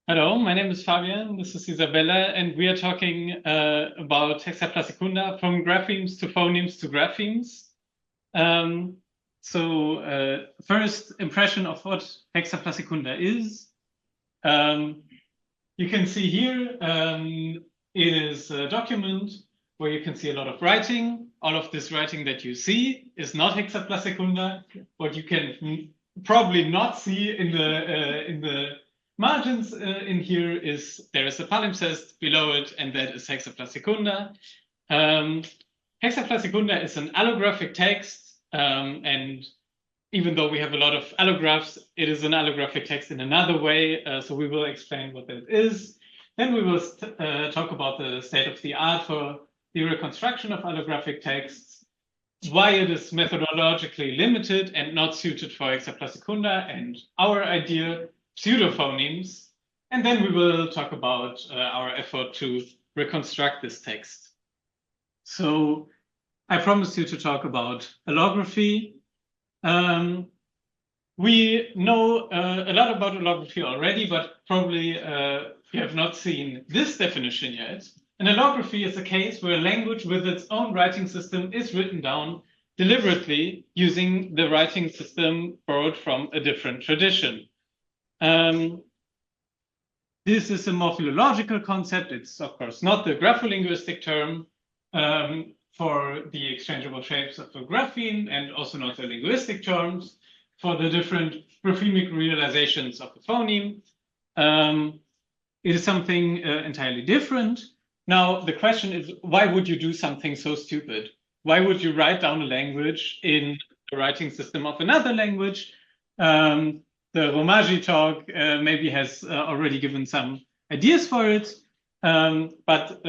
Hello, my name is Fabian. This is Isabella, and we are talking about hexaplasticunda from graphemes to phonemes to graphemes. First impression of what hexaplasticunda is. You can see here it is a document where you can see a lot of writing. All of this writing that you see is not hexaplasticunda. What you can probably not see in the margins in here is there is a palimpsest below it, and that is hexaplasticunda. Hexaplasticunda is an allographic text, and even though we have a lot of allographs, it is an allographic text in another way. So we will explain what that is. Then we will talk about the state of the art for the reconstruction of allographic texts, why it is methodologically limited and not suited for hexaplasticunda, and our idea, pseudophonemes. And then we will talk about our effort to reconstruct this text. So I promised you to talk about allography. We know a lot about allography already, but probably you have not seen this definition yet. An allography is a case where a language with its own writing system is written down deliberately using the writing system borrowed from a different tradition. This is a morphological concept. It's, of course, not the grapholinguistic term for the exchangeable shapes of a grapheme, and also not the linguistic terms for the different graphemic realizations of a phoneme. It is something entirely different. Now, the question is, why would you do something so stupid? Why would you write down a language in the writing system of another language? The Romaji talk maybe has already given some ideas for it. But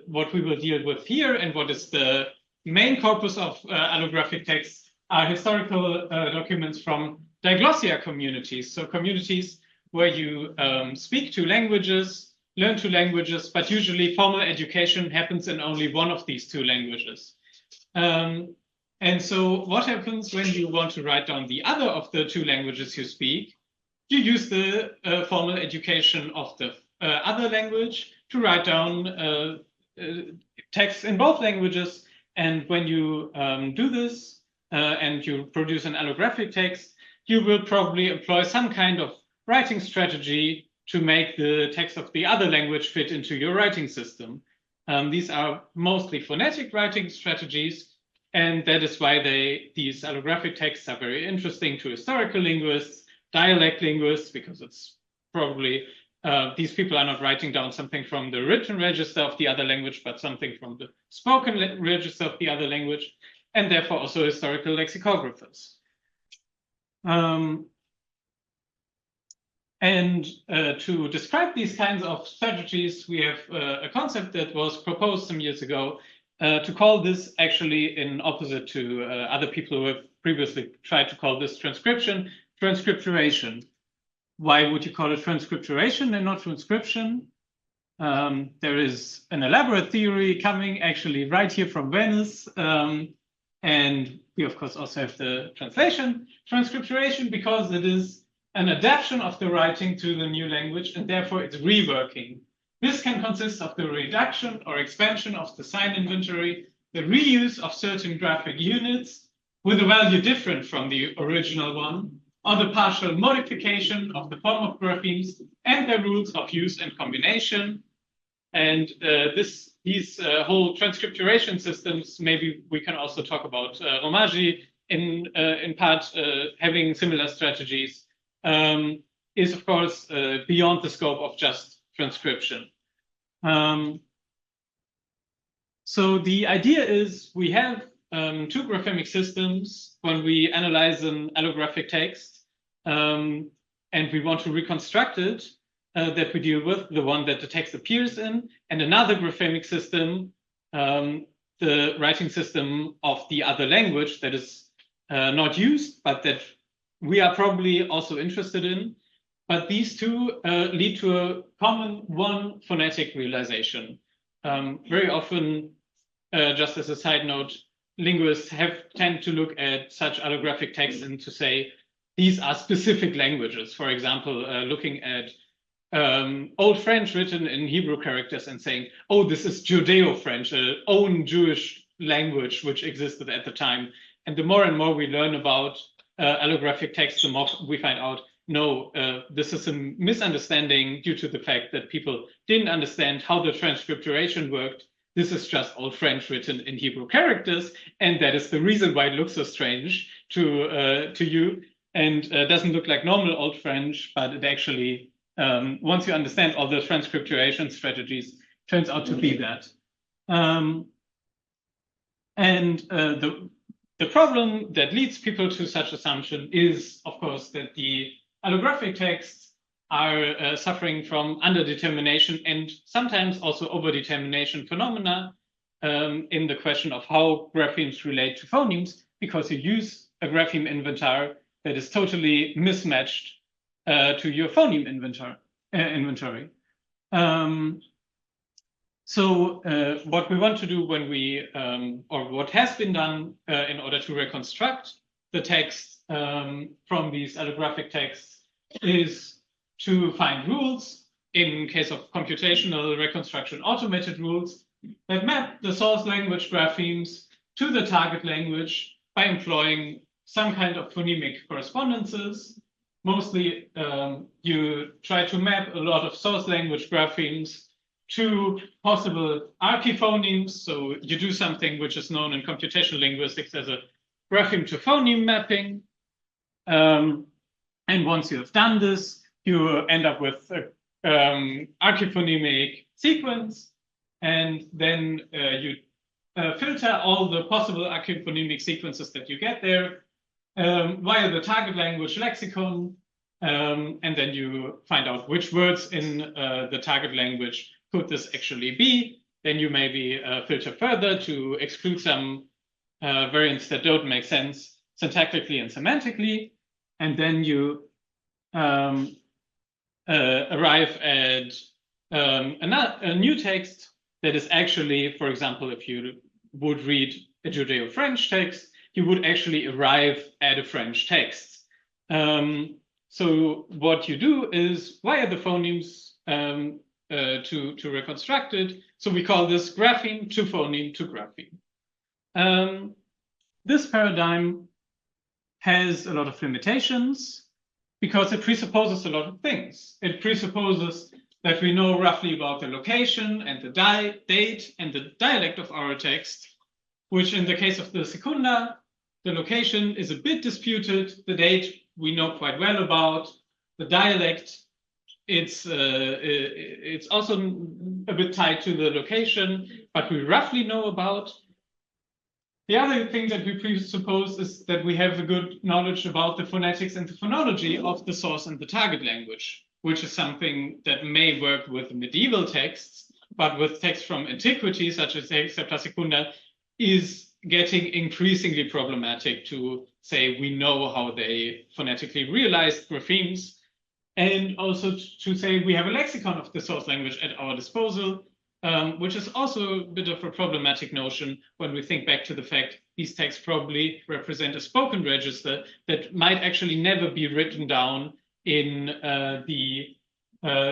what we will deal with here, and what is the main corpus of allographic texts, are historical documents from diglossia communities. So communities where you speak two languages, learn two languages, but usually formal education happens in only one of these two languages. And so what happens when you want to write down the other of the two languages you speak? You use the formal education of the other language to write down text in both languages. And when you do this and you produce an allographic text, you will probably employ some kind of writing strategy to make the text of the other language fit into your writing system. These are mostly phonetic writing strategies, and that is why these allographic texts are very interesting to historical linguists, dialect linguists, because it's probably these people are not writing down something from the written register of the other language, but something from the spoken register of the other language, and therefore also historical lexicographers. To describe these kinds of strategies, we have a concept that was proposed some years ago to call this, actually in opposite to other people who have previously tried to call this transcription, transcripturation. Why would you call it transcripturation and not transcription? There is an elaborate theory coming actually right here from Venice. And we, of course, also have the translation, transcripturation, because it is an adaptation of the writing to the new language, and therefore it's reworking. This can consist of the reduction or expansion of the sign inventory, the reuse of certain graphic units with a value different from the original one, or the partial modification of the form of graphemes and their rules of use and combination. And these whole transcripturation systems, maybe we can also talk about Romaji in part having similar strategies, is of course beyond the scope of just transcription. So the idea is we have two graphemic systems when we analyze an allographic text, and we want to reconstruct it, that we deal with the one that the text appears in, and another graphemic system, the writing system of the other language that is not used, but that we are probably also interested in. But these two lead to a common one phonetic realization. Very often, just as a side note, linguists tend to look at such allographic texts and to say these are specific languages. For example, looking at Old French written in Hebrew characters and saying, oh, this is Judeo-French, an own Jewish language which existed at the time. And the more and more we learn about allographic text, the more we find out, no, this is a misunderstanding due to the fact that people didn't understand how the transcripturation worked. This is just Old French written in Hebrew characters, and that is the reason why it looks so strange to you and doesn't look like normal Old French, but it actually, once you understand all the transcripturation strategies, turns out to be that. The problem that leads people to such assumption is, of course, that the allographic texts are suffering from underdetermination and sometimes also overdetermination phenomena in the question of how graphemes relate to phonemes, because you use a grapheme inventory that is totally mismatched to your phoneme inventory. So what we want to do when we, or what has been done in order to reconstruct the text from these allographic texts is to find rules, in case of computational reconstruction, automated rules that map the source language graphemes to the target language by employing some kind of phonemic correspondences. Mostly you try to map a lot of source language graphemes to possible archiphonemes. So you do something which is known in computational linguistics as a grapheme to phoneme mapping. And once you have done this, you end up with an archiphonemic sequence. And then you filter all the possible archiphonemic sequences that you get there via the target language lexicon. And then you find out which words in the target language could this actually be. Then you maybe filter further to exclude some variants that don't make sense syntactically and semantically. And then you arrive at a new text that is actually, for example, if you would read a Judeo-French text, you would actually arrive at a French text. So what you do is via the phonemes to reconstruct it. So we call this grapheme to phoneme to grapheme. This paradigm has a lot of limitations because it presupposes a lot of things. It presupposes that we know roughly about the location and the date and the dialect of our text, which in the case of the secunda, the location is a bit disputed. The date we know quite well about. The dialect, it's also a bit tied to the location, but we roughly know about. The other thing that we presuppose is that we have a good knowledge about the phonetics and the phonology of the source and the target language, which is something that may work with medieval texts, but with texts from antiquity, such as the Septa Secunda, is getting increasingly problematic to say we know how they phonetically realized graphemes, and also to say we have a lexicon of the source language at our disposal, which is also a bit of a problematic notion when we think back to the fact these texts probably represent a spoken register that might actually never be written down in the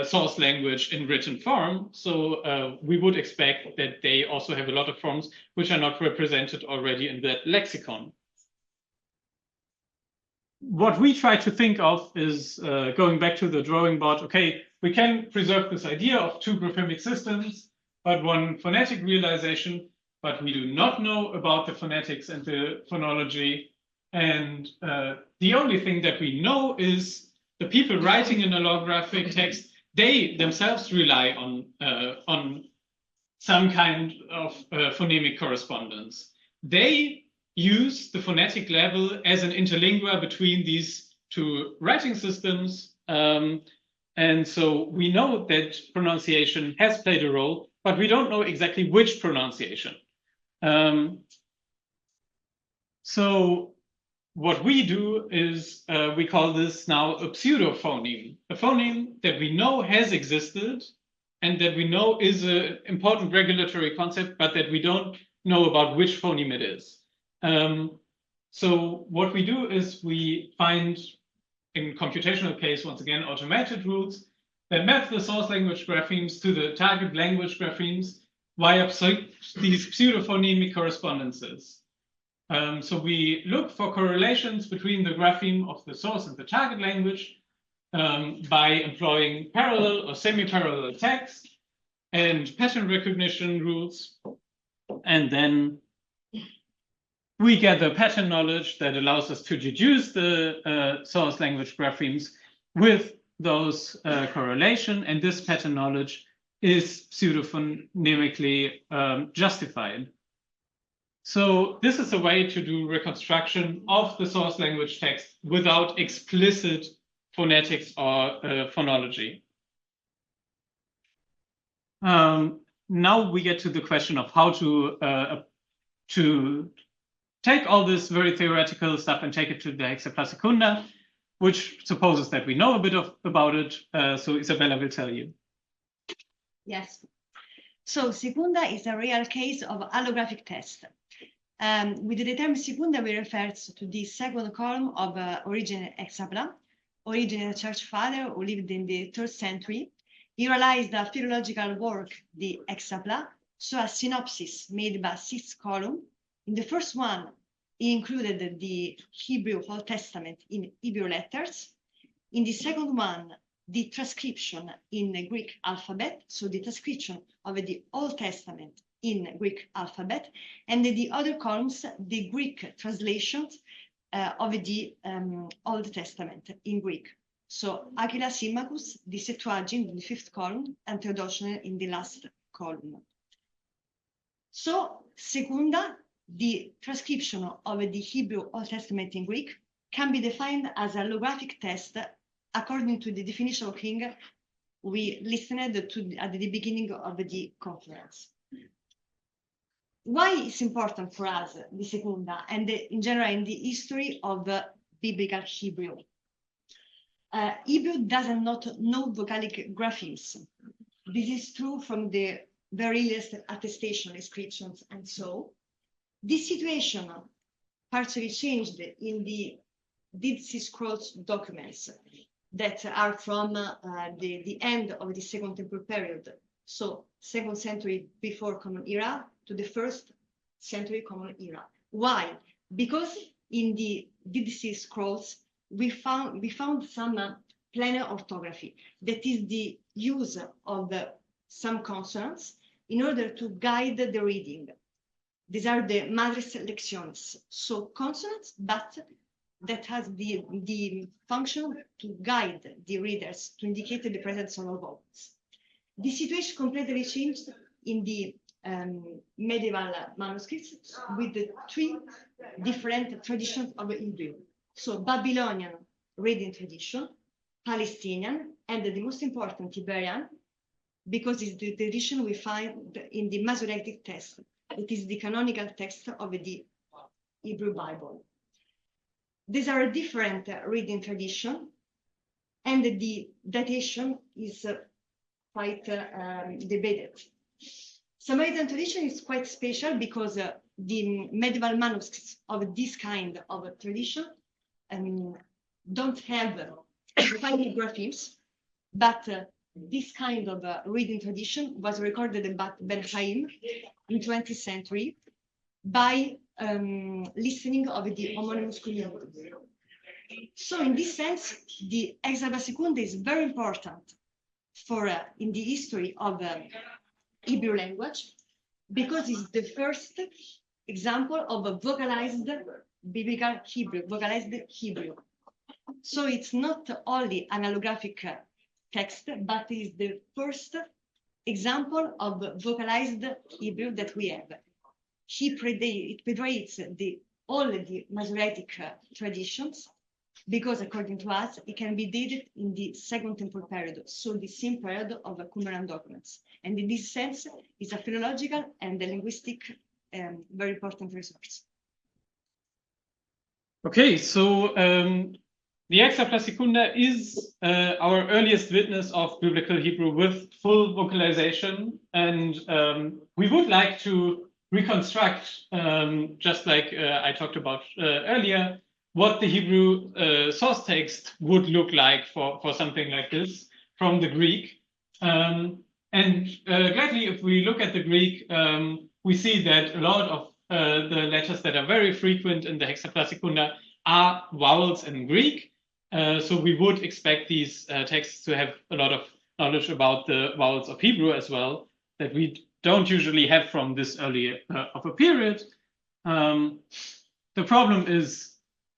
source language in written form. So we would expect that they also have a lot of forms which are not represented already in that lexicon. What we try to think of is going back to the drawing board. Okay, we can preserve this idea of two graphemic systems, but one phonetic realization, but we do not know about the phonetics and the phonology. And the only thing that we know is the people writing an allographic text, they themselves rely on some kind of phonemic correspondence. They use the phonetic level as an interlingua between these two writing systems. And so we know that pronunciation has played a role, but we don't know exactly which pronunciation. So what we do is we call this now a pseudophoneme, a phoneme that we know has existed and that we know is an important regulatory concept, but that we don't know about which phoneme it is. So what we do is we find, in computational case, once again, automated rules that map the source language graphemes to the target language graphemes via these pseudophonemic correspondences. So we look for correlations between the grapheme of the source and the target language by employing parallel or semi-parallel text and pattern recognition rules. And then we gather pattern knowledge that allows us to deduce the source language graphemes with those correlation, and this pattern knowledge is pseudophonemically justified. So this is a way to do reconstruction of the source language text without explicit phonetics or phonology. Now we get to the question of how to take all this very theoretical stuff and take it to the hexapla secunda, which supposes that we know a bit about it. So Isabella will tell you. Yes. So secunda is a real case of allographic test. With the term secunda, we refer to the second column of original hexapla, original church father who lived in the 3rd century. He realized a philological work, the hexapla, so a synopsis made by 6 columns. In the first one, he included the Hebrew Old Testament in Hebrew letters. In the second one, the transcription in the Greek alphabet, so the transcription of the Old Testament in Greek alphabet, and the other columns, the Greek translations of the Old Testament in Greek. So Aquila Symmachus, the Septuagint in the 5th column, and Theodotion in the last column. So secunda, the transcription of the Hebrew Old Testament in Greek, can be defined as a allographic test according to the definition of King we listened to at the beginning of the conference. Why it's important for us, the secunda, and in general in the history of biblical Hebrew? Hebrew doesn't know vocalic graphemes. This is true from the very earliest attestation inscriptions, and so this situation partially changed in the Dead Sea Scrolls documents that are from the end of the Second Temple period, so 2nd century before Common Era to the 1st century Common Era. Why? Because in the Dead Sea Scrolls we found some planar orthography, that is the use of some consonants in order to guide the reading. These are the madres lectiones, so consonants, but that has the function to guide the readers, to indicate the presence of vowels. The situation completely changed in the medieval manuscripts with the 3 different traditions of Hebrew. So Babylonian reading tradition, Palestinian, and the most important Iberian, because it's the tradition we find in the Masoretic text. It is the canonical text of the Hebrew Bible. These are a different reading tradition, and the datation is quite debated. Samaritan tradition is quite special because the medieval manuscripts of this kind of tradition don't have defined graphemes, but this kind of reading tradition was recorded by Ben Chaim in 20th century by listening of the homonymous community. So in this sense, the hexapla secunda is very important for in the history of Hebrew language, because it's the first example of a vocalized biblical Hebrew, vocalized Hebrew. So it's not only an allographic text, but is the first example of vocalized Hebrew that we have. It predates all the Masoretic traditions, because according to us, it can be dated in the Second Temple period, so the same period of the Qumran documents. And in this sense, it's a philological and a linguistic very important resource. Okay, so the hexapla secunda is our earliest witness of biblical Hebrew with full vocalization, and we would like to reconstruct, just like I talked about earlier, what the Hebrew source text would look like for something like this. from the Greek. Gladly, if we look at the Greek, we see that a lot of the letters that are very frequent in the Hexapla are vowels in Greek. So we would expect these texts to have a lot of knowledge about the vowels of Hebrew as well, that we don't usually have from this early of a period. The problem is,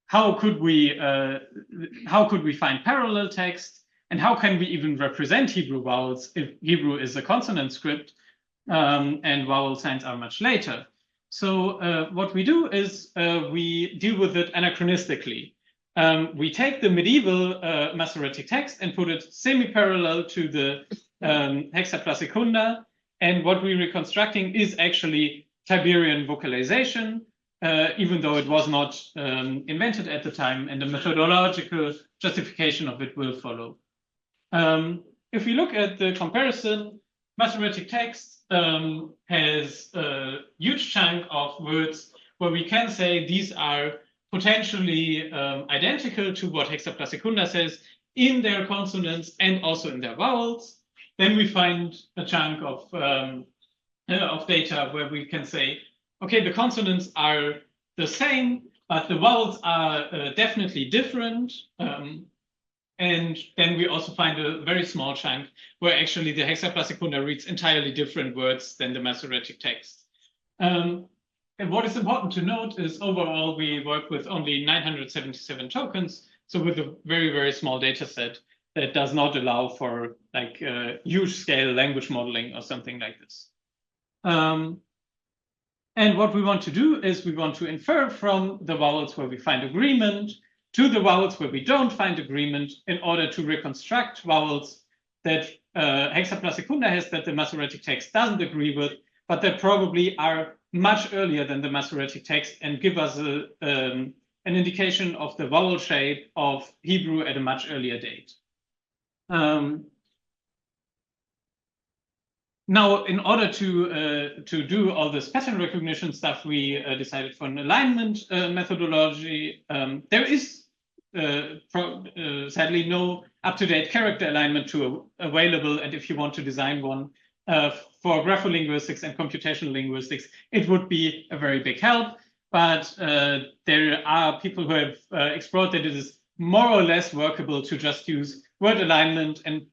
how could we find parallel text, and how can we even represent Hebrew vowels if Hebrew is a consonant script and vowel signs are much later? So what we do is we deal with it anachronistically. We take the medieval Masoretic text and put it semi-parallel to the Hexapla Secunda, and what we're reconstructing is actually Tiberian vocalization, even though it was not invented at the time, and the methodological justification of it will follow. If we look at the comparison, Masoretic text has a huge chunk of words where we can say these are potentially identical to what Hexapla Secunda says in their consonants and also in their vowels. Then we find a chunk of data where we can say, okay, the consonants are the same, but the vowels are definitely different. And then we also find a very small chunk where actually the Hexapla Secunda reads entirely different words than the Masoretic text. And what is important to note is overall we work with only 977 tokens, so with a very, very small data set that does not allow for like huge scale language modeling or something like this. And what we want to do is we want to infer from the vowels where we find agreement to the vowels where we don't find agreement in order to reconstruct vowels that Hexapla Secunda has that the Masoretic text doesn't agree with, but that probably are much earlier than the Masoretic text and give us an indication of the vowel shape of Hebrew at a much earlier date. Now, in order to do all this pattern recognition stuff, we decided for an alignment methodology. There is sadly no up-to-date character alignment tool available, and if you want to design one for grapholinguistics and computational linguistics, it would be a very big help. But there are people who have explored that it is more or less workable to just use word alignment and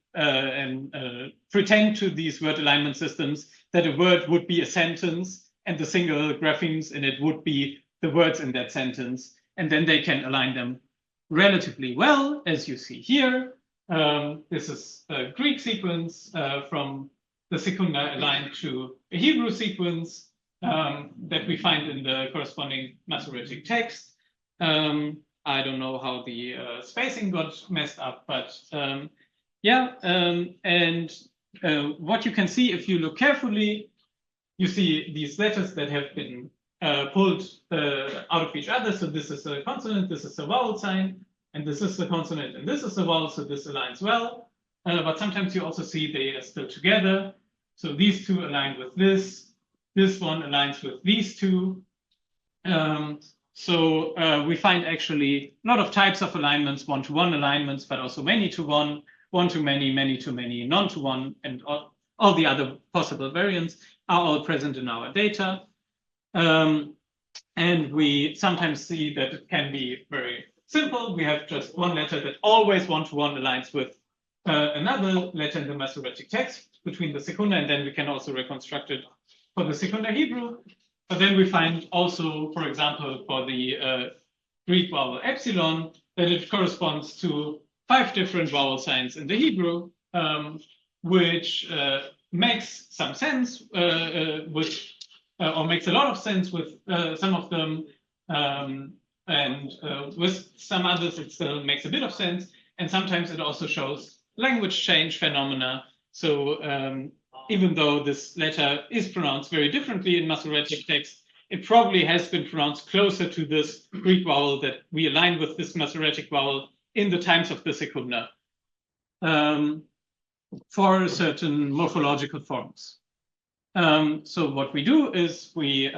pretend to these word alignment systems that a word would be a sentence and the single graphemes in it would be the words in that sentence. And then they can align them relatively well, as you see here. This is a Greek sequence from the Secunda aligned to a Hebrew sequence that we find in the corresponding Masoretic text. I don't know how the spacing got messed up, but what you can see if you look carefully, you see these letters that have been pulled out of each other. So this is a consonant, this is a vowel sign, and this is a consonant, and this is a vowel, so this aligns well. But sometimes you also see they are still together. So these two align with this one aligns with these two. So we find actually a lot of types of alignments, one-to-one alignments, but also many-to-one, one-to-many, many-to-many, none-to-one, and all the other possible variants are all present in our data. And we sometimes see that it can be very simple. We have just one letter that always one-to-one aligns with another letter in the Masoretic text between the Secunda, and then we can also reconstruct it for the Secunda Hebrew. But then we find also, for example, for the Greek vowel epsilon, that it corresponds to 5 different vowel signs in the Hebrew, which makes some sense or makes a lot of sense with some of them, and with some others it still makes a bit of sense. And sometimes it also shows language change phenomena. So even though this letter is pronounced very differently in Masoretic text, it probably has been pronounced closer to this Greek vowel that we align with this Masoretic vowel in the times of the Secunda for certain morphological forms. So what we do is we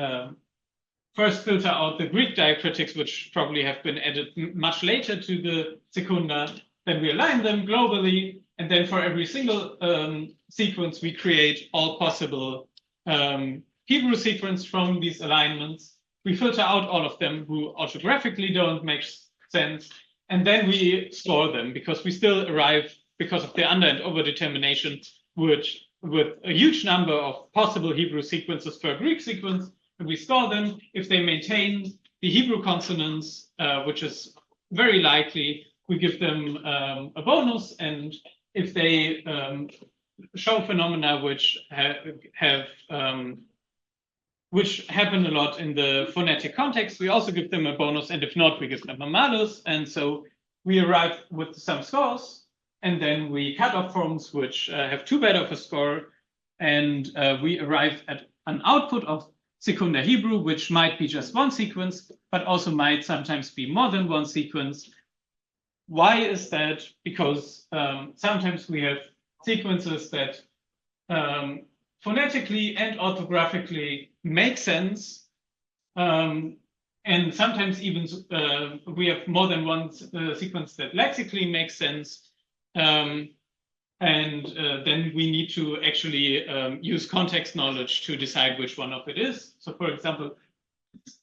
first filter out the Greek diacritics, which probably have been added much later to the Secunda. Then we align them globally And then for every single sequence, we create all possible Hebrew sequence from these alignments. We filter out all of them who orthographically don't make sense. And then we score them because we still arrive, because of the under and over determination, with a huge number of possible Hebrew sequences for a Greek sequence. And we score them. If they maintain the Hebrew consonants, which is very likely, we give them a bonus. And if they show phenomena which which happen a lot in the phonetic context, we also give them a bonus. And if not, we give them a malus. And so we arrive with some scores. And then we cut off forms which have too bad of a score. And we arrive at an output of Secunda Hebrew, which might be just one sequence, but also might sometimes be more than one sequence. Why is that? Because sometimes we have sequences that phonetically and orthographically make sense. And sometimes even we have more than one sequence that lexically makes sense. And then we need to actually use context knowledge to decide which one of it is. So for example,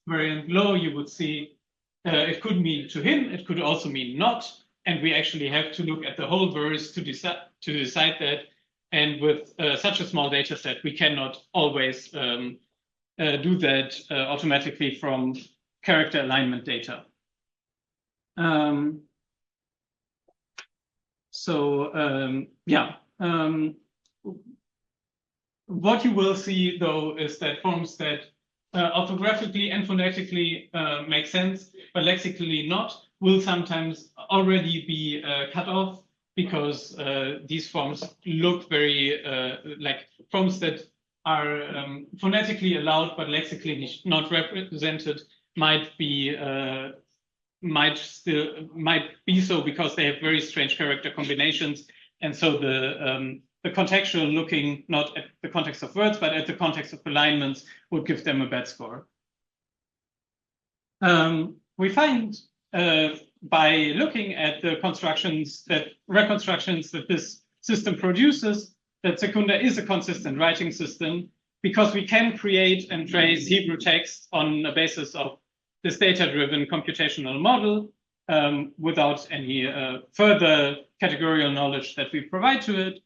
very low, you would see it could mean to him, it could also mean not. And we actually have to look at the whole verse to decide that. And with such a small data set, we cannot always do that automatically from character alignment data. What you will see, though, is that forms that orthographically and phonetically make sense, but lexically not, will sometimes already be cut off, because these forms look very like forms that are phonetically allowed but lexically not represented might be so because they have very strange character combinations, and so the contextual looking not at the context of words but at the context of alignments would give them a bad score. We find by looking at the reconstructions that this system produces, that Secunda is a consistent writing system, because we can create and trace Hebrew text on the basis of this data-driven computational model without any further categorical knowledge that we provide to it.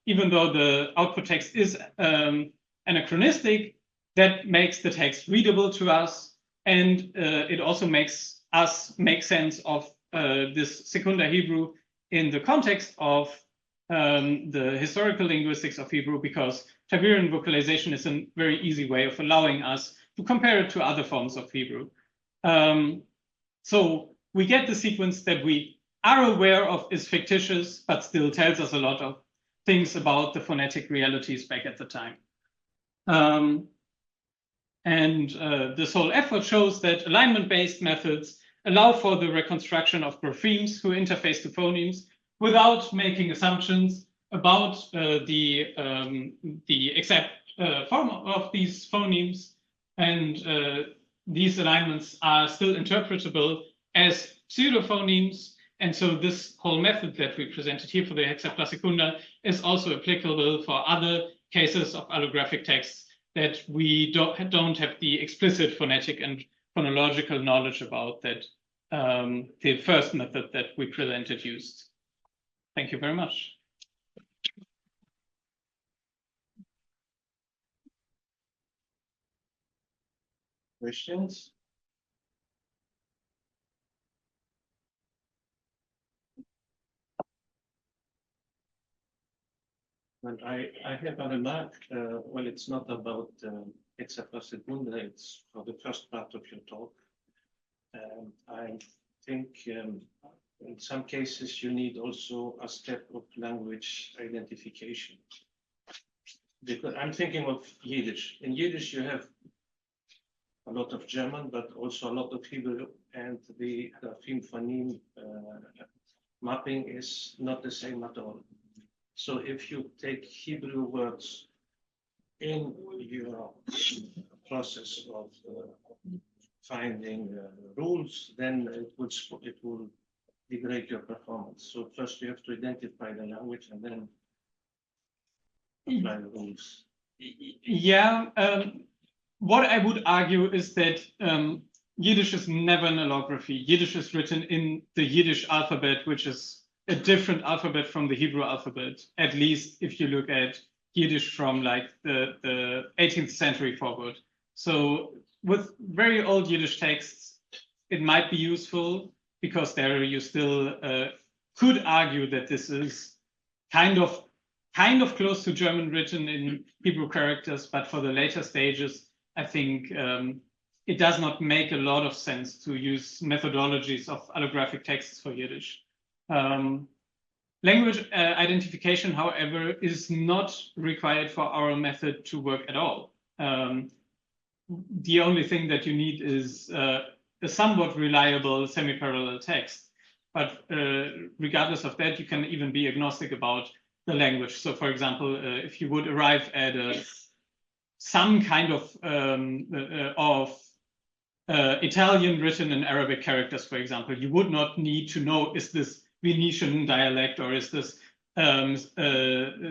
Even though the output text is anachronistic, that makes the text readable to us. And it also makes us make sense of this Secunda Hebrew in the context of the historical linguistics of Hebrew, because Tiberian vocalization is a very easy way of allowing us to compare it to other forms of Hebrew. So we get the sequence that we are aware of is fictitious, but still tells us a lot of things about the phonetic realities back at the time. This whole effort shows that alignment-based methods allow for the reconstruction of graphemes who interface to phonemes without making assumptions about the exact form of these phonemes. And these alignments are still interpretable as pseudophonemes. And so this whole method that we presented here for the hexaplasecunda is also applicable for other cases of allographic texts that we don't have the explicit phonetic and phonological knowledge about, that the first method that we presented used. Thank you very much. Questions? Well, I have a remark. Well, it's not about hexaplasecunda, it's for the first part of your talk. I think in some cases you need also a step of language identification. Because I'm thinking of Yiddish. In Yiddish you have a lot of German, but also a lot of Hebrew, and the grapheme phoneme mapping is not the same at all. So if you take Hebrew words in your process of finding rules, then it will degrade your performance. So first you have to identify the language and then apply the rules. Yeah, what I would argue is that Yiddish is never an allography. Yiddish is written in the Yiddish alphabet, which is a different alphabet from the Hebrew alphabet, at least if you look at Yiddish from like the 18th century forward. So with very old Yiddish texts, it might be useful because there you still could argue that this is kind of close to German written in Hebrew characters, but for the later stages, I think it does not make a lot of sense to use methodologies of allographic texts for Yiddish. Language identification, however, is not required for our method to work at all. The only thing that you need is a somewhat reliable semi-parallel text. But regardless of that, you can even be agnostic about the language. So, for example, if you would arrive at some kind of Italian written in Arabic characters, for example, you would not need to know, is this Venetian dialect or is this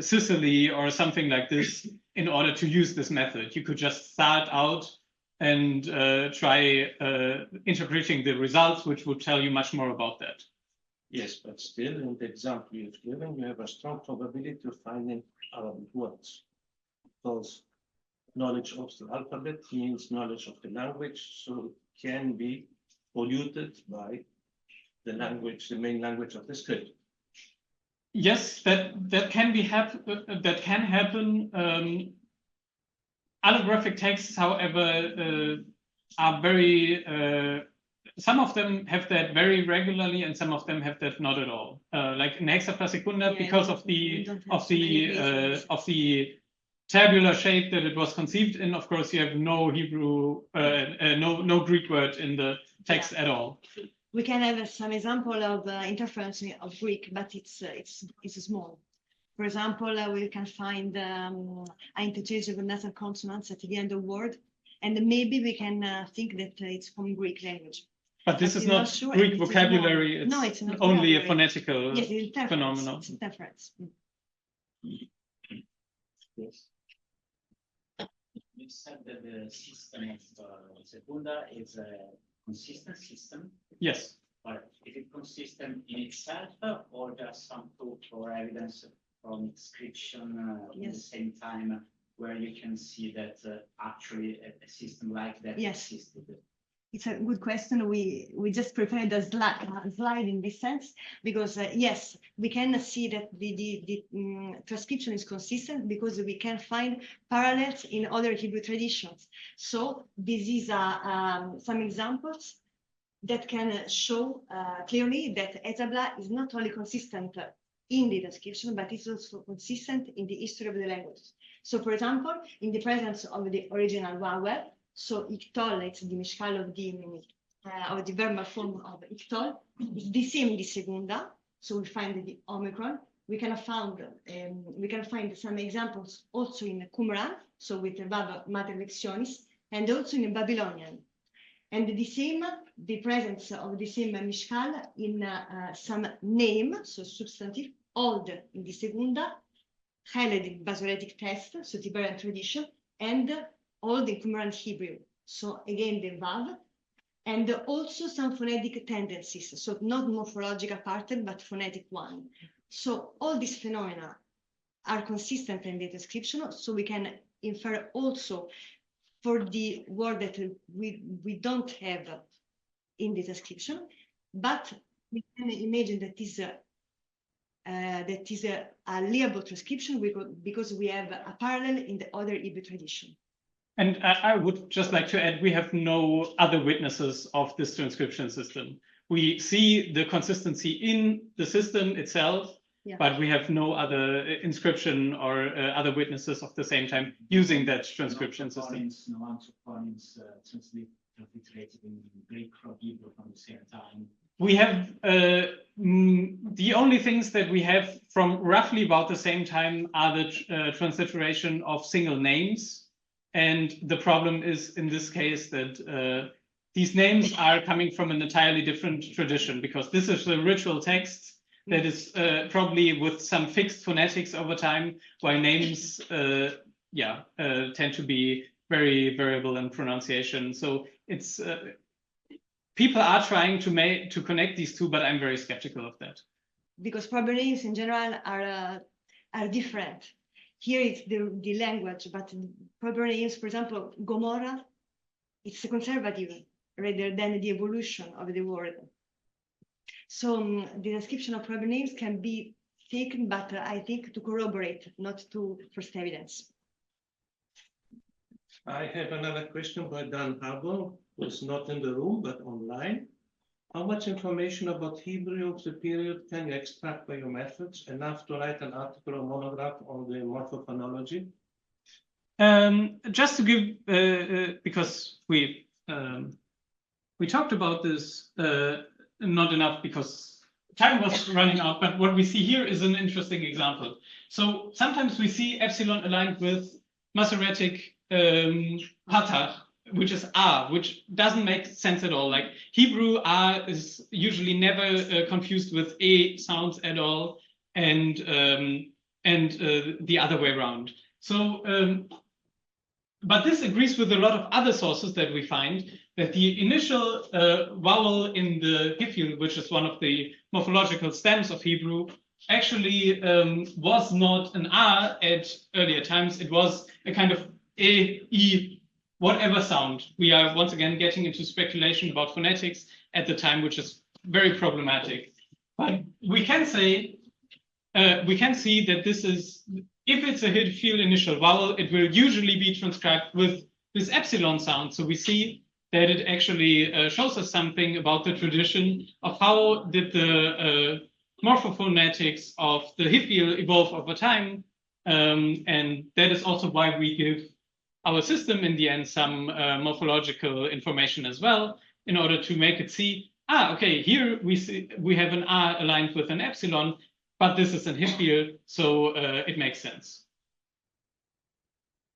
Sicily or something like this in order to use this method. You could just start out and try interpreting the results, which would tell you much more about that. Yes, but still in the example you've given, you have a strong probability of finding Arabic words. Because knowledge of the alphabet means knowledge of the language, so it can be polluted by the language, the main language of the script. Yes, that can happen. Allographic texts, however, are very. Some of them have that very regularly, and some of them have that not at all. Like in hexa per secunda, because of the tabular shape that it was conceived in. Of course, you have no Hebrew, no Greek word in the text at all. We can have some example of interference of Greek, but it's small. For example, we can find interchangeable nasal consonants at the end of word, and maybe we can think that it's from Greek language. But this is not sure, Greek vocabulary. No, it's not only vocabulary. A phonetical phenomenon. It's interference. Yes. You said that the system of secunda is a consistent system. Yes. But is it consistent in itself or just some proof or evidence from inscription at the same time where you can see that actually a system like that existed? It's a good question. We just prepared a slide in this sense because yes, we can see that the transcription is consistent because we can find parallels in other Hebrew traditions. So this is some examples that can show clearly that Isabella is not only consistent in the transcription, but it's also consistent in the history of the language. So, for example, in the presence of the original vowel, so iktol, it's the mishkal of the verbal form of iktol, it's the same in the segunda. So we find the omicron. We can find some examples also in Qumran, so with the verb mater lectionis, and also in Babylonian. And the presence of the same mishkal in some name, so substantive, old in the segunda, Heled in Masoretic text, so Tiberian tradition, and old in Qumran Hebrew. So again, the vav, and also some phonetic tendencies, so not morphological pattern, but phonetic one. So all these phenomena are consistent in the description, so we can infer also for the word that we don't have in the description, but we can imagine that is a liable transcription because we have a parallel in the other Hebrew tradition. And I would just like to add, we have no other witnesses of this transcription system. We see the consistency in the system itself, but we have no other inscription or other witnesses of the same time using that transcription system. No answer Phonemes transliterated in Greek from Hebrew from the same time. We have the only things that we have from roughly about the same time are the transliteration of single names. And the problem is in this case that these names are coming from an entirely different tradition, because this is a ritual text that is probably with some fixed phonetics over time, while names tend to be very variable in pronunciation. So it's people are trying to connect these two, but I'm very skeptical of that. Because proper names in general are different. Here it's the language, but proper names, for example, Gomorrah, it's a conservative rather than the evolution of the word. So the description of proper names can be taken, but I think to corroborate, not to first evidence. I have another question by Dan Harbour, who's not in the room, but online. How much information about Hebrew of the period can you extract by your methods, enough to write an article or monograph on the morphophonology? Just to give, because we talked about this, not enough because time was running out, but what we see here is an interesting example. So sometimes we see epsilon aligned with Masoretic patach, which is R, which doesn't make sense at all. Like Hebrew R is usually never confused with A sounds at all, and the other way around. So, but this agrees with a lot of other sources that we find, that the initial vowel in the Hifil, which is one of the morphological stems of Hebrew, actually was not an R at earlier times. It was a kind of A, E, whatever sound. We are once again getting into speculation about phonetics at the time, which is very problematic. But we can say, we can see that this is, if it's a Hifil initial vowel, it will usually be transcribed with this epsilon sound. So we see that it actually shows us something about the tradition of how did the morphophonetics of the Hifil evolve over time. And that is also why we give our system in the end some morphological information as well, in order to make it see, okay, here we have an R aligned with an epsilon, but this is an Hifil, so it makes sense.